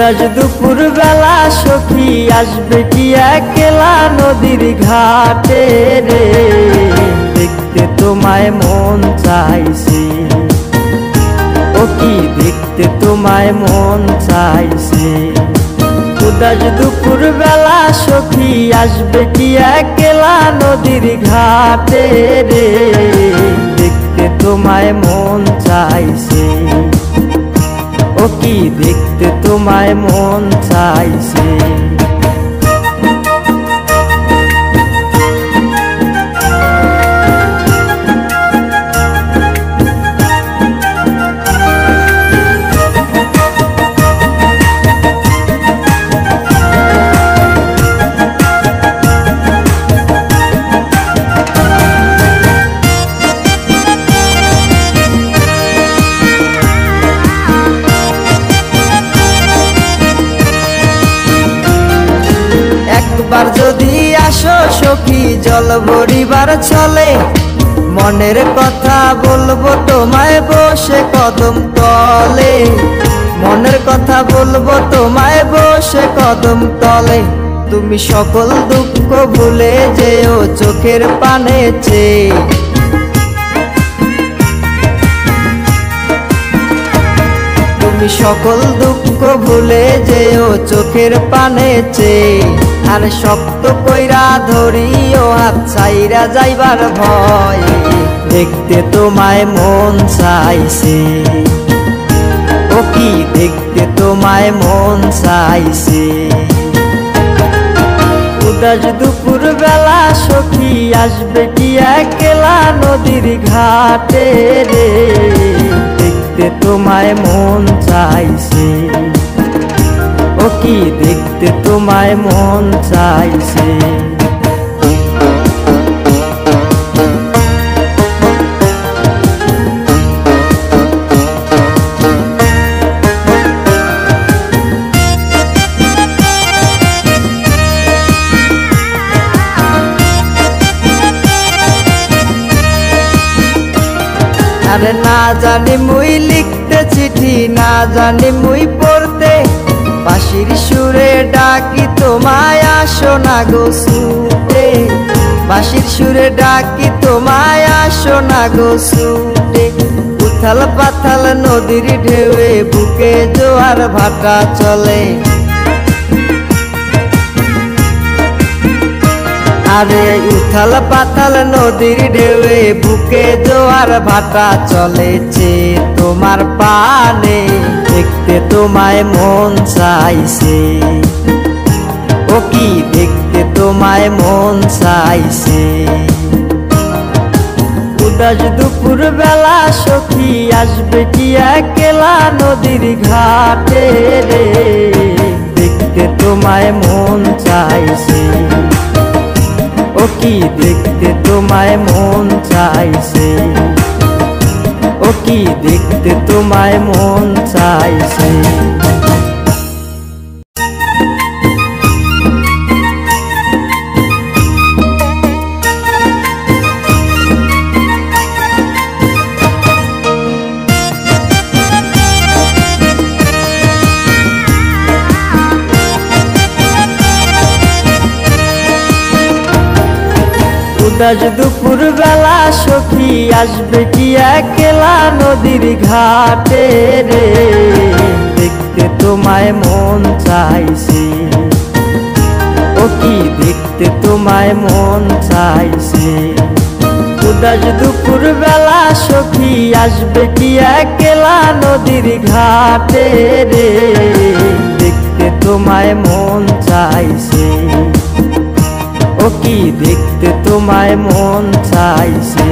উদাস দুপুর বেলা সখী আসবে কি একলা নদীর ঘাটে রে, দেখতে তোমায় মন চাইছে। ও কি দেখতে তোমায় মন চাইছে। উদাস দুপুর বেলা সখী আসবে কি একলা নদীর ঘাটে রে, দেখতে তোমায় মন চাইছে। ও কি দেখতে তোমায় মন চাইছে। একবার যদি আসো সখী জল ভরিবার ছলে, মনের কথা বলবো তোমায় বসে কদম তলে। মনের কথা বলবো তোমায় বসে কদম তলে। তুমি সকল দুঃখ ভুলে যেও চোখের পানে চেয়ে। তুমি সকল দুঃখ ভুলে যেও চোখের পানে চেয়ে। আর শক্ত কইরা ধরিও হাত ছাইরা যাইবার ভয়, দেখতে তোমায় মন চাইছে। ও কি দেখতে তোমায় মন চাইছে। উদাস দুপুর বেলা সখী আসবে কি একলা নদীর ঘাটে রে, দেখতে তোমায় মন চাইছে। ও কি দেখতে তোমায় মন চাইছে। আরে না জানি মুই লিখতে চিঠি, না জানি মুই পড়তে, বাঁশির সুরে ডাকি তোমায় আসো না গো ছুটে। বাঁশির সুরে ডাকি তোমায় আসো না গো ছুটে। উথাল পাথাল নদীর ঢেউয়ে বুকে জোয়ার ভাটা চলে। আরে উথাল পাথাল নদীর ঢেউয়ে বুকে জোয়ার ভাটা চলেছে তোমার পানে, দেখতে তোমায় মন চাইছে। ও কি দেখতে তোমায় মন চাইছে। উদাস দুপুর বেলা সখী আসবে কি একলা নদীর ঘাটে রে, দেখতে তোমায় মন চাইছে। ও কি দেখতে তোমায় মন চাইছে। ও কি দেখতে তোমায় মন চাইছে। উদাস দুপুর বেলা সখী আসবে কি একলা নদীর ঘাটে রে, দেখতে তোমায় মন চাইছে। ও কি দেখতে তোমায় মন চাইছে। উদাস দুপুর বেলা সখী আসবে কি একলা নদীর ঘাটে রে, দেখতে তোমায় মন চাইছে। ও কি দেখতে তোমায় মন চাইছে।